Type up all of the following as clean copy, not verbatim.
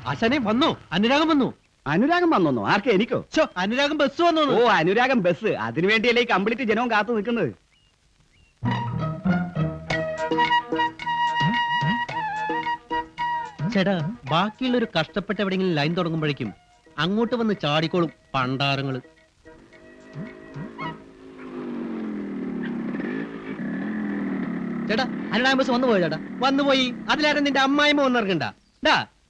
ആശാനെ വന്നോ? അനുരാഗം വന്നു. അനുരാഗം വന്നോ? ആർക്കെ? എനിക്കോ? അനുരാഗം ബസ് വന്നു. ഓ, അനുരാഗം ബസ്. അതിനുവേണ്ടിയല്ലേ കംപ്ലീറ്റ് ജനവും കാത്തു നിൽക്കുന്നത്. ചേട്ടാ, ബാക്കിയുള്ളൊരു കഷ്ടപ്പെട്ട് എവിടെയെങ്കിലും ലൈൻ തുടങ്ങുമ്പോഴേക്കും അങ്ങോട്ട് വന്ന് ചാടിക്കോളും പണ്ടാരങ്ങള്. ചേട്ടാ, അനുരാഗം ബസ് വന്നു പോയി. ചേട്ടാ വന്നുപോയി. അതിലാരും നിന്റെ അമ്മായിമ്മ വന്നിറങ്ങണ്ട.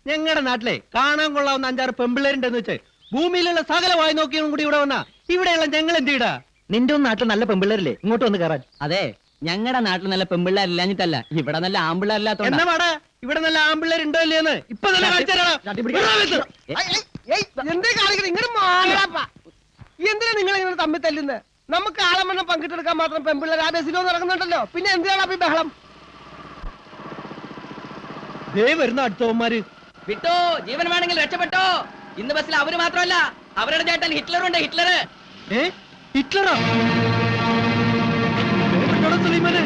ഞങ്ങളുടെ നാട്ടിലെ കാണാൻ കൊള്ളാവുന്ന 5-6 പെമ്പിള്ളേരുണ്ടെന്ന് വെച്ച് ഭൂമിയിലുള്ള സകലമായി നോക്കിയും കൂടി ഇവിടെ വന്നാ ഇവിടെയുള്ള ഞങ്ങൾ എന്ത് ചെയ്യടാ? നിന്റെ നാട്ടിൽ നല്ല പെമ്പിള്ളേരില്ലേ ഇങ്ങോട്ട് വന്ന് കയറാൻ? അതെ, ഞങ്ങളുടെ നാട്ടിൽ നല്ല പെമ്പിള്ളേരില്ലാഞ്ഞിട്ടല്ല, ഇവിടെ നല്ല ആമ്പിള്ളേരില്ലാത്ത. എന്നാ പാടാ, ഇവിടെ നല്ല ആമ്പിള്ളേരുണ്ടോ ഇല്ലേന്ന് ഇപ്പൊ തന്നെ എന്തിനാ നിങ്ങൾ ഇങ്ങനെ തമ്മിൽ തല്ലുന്നത്? നമുക്ക് ആളമണ്ണം പങ്കിട്ടെടുക്കാൻ മാത്രം പെമ്പിള്ളേർ ആ ബസ്സിലോ നടക്കുന്നുണ്ടല്ലോ. പിന്നെ എന്തിനാണ് അപ്പൊ ബഹളം? വരുന്ന അടുത്തവന്മാര്. വിട്ടോ, ജീവൻ വേണമെങ്കിൽ രക്ഷപ്പെട്ടോ. ഇന്ന് ബസ്സിൽ അവര് മാത്രമല്ല, അവരുടെ ചേട്ടൻ ഹിറ്റ്ലറുണ്ട്. ഹിറ്റ്ലർ. ഹിറ്റ്ലറാ? സുലൈമാനെ,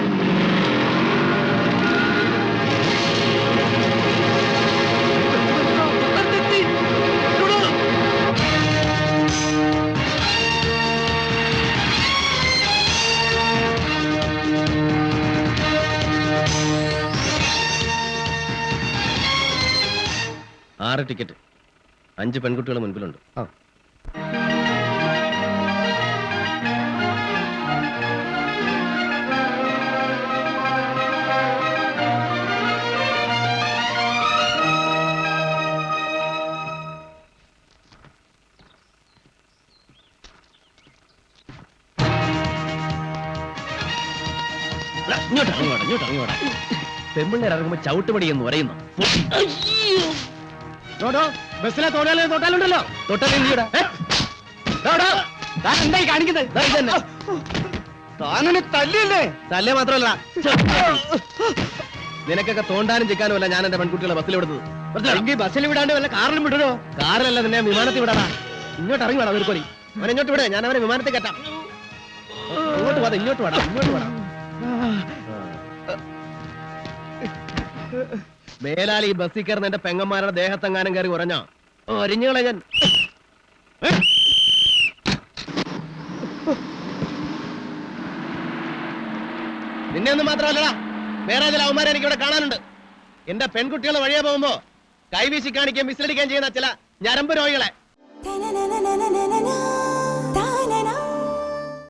ആറ് ടിക്കറ്റ്, 5 പെൺകുട്ടികൾ മുൻപിലുണ്ട്. ഇങ്ങോട്ടാ. പെമ്പിള്ളേർ ഇറങ്ങുമ്പോ ചവിട്ടുപടി എന്ന് പറയുന്നു. ബസ്സിലെ തൊട്ടാലുണ്ടല്ലോ. എന്തായി കാണിക്കുന്നത്? തല്ലേ മാത്രമല്ല, നിനക്കൊക്കെ തോണ്ടാനും ചിക്കാനും അല്ല ഞാൻ എന്റെ പെൺകുട്ടികളെ ബസ്സിൽ വിടുന്നത്. ബസ്സിൽ വിടാണ്ട് വല്ല കാറിലും വിടണോ? കാറിലല്ല, നിന്നെ വിമാനത്തിൽ വിടാടാ. ഇങ്ങോട്ട് ഇറങ്ങി വേണം അവർക്കൊലി. അവനെ ഇങ്ങോട്ട് വിടേ, ഞാൻ അവനെ വിമാനത്തിൽ കെട്ടാം. ഇങ്ങോട്ട് വാ, ഇങ്ങോട്ട് വേടാ, ഇങ്ങോട്ട് വേടാ. മേലാൽ ഈ ബസ്സിൽ കയറുന്ന എന്റെ പെങ്ങന്മാരുടെ ദേഹത്തെങ്ങാനും കയറി ഉറഞ്ഞോ ഒരിഞ്ഞുകളെ ഞാൻ. നിന്നെ ഒന്നും മാത്രമല്ലടാ, വേറെ ചില അവന്മാരെ എനിക്ക് ഇവിടെ കാണാനുണ്ട്. എന്റെ പെൺകുട്ടികൾ വഴിയെ പോകുമ്പോ കൈവീശി കാണിക്കുകയും വിസിലടിക്കുകയും ചെയ്യുന്ന ചില ഞരമ്പ് രോഗികളെ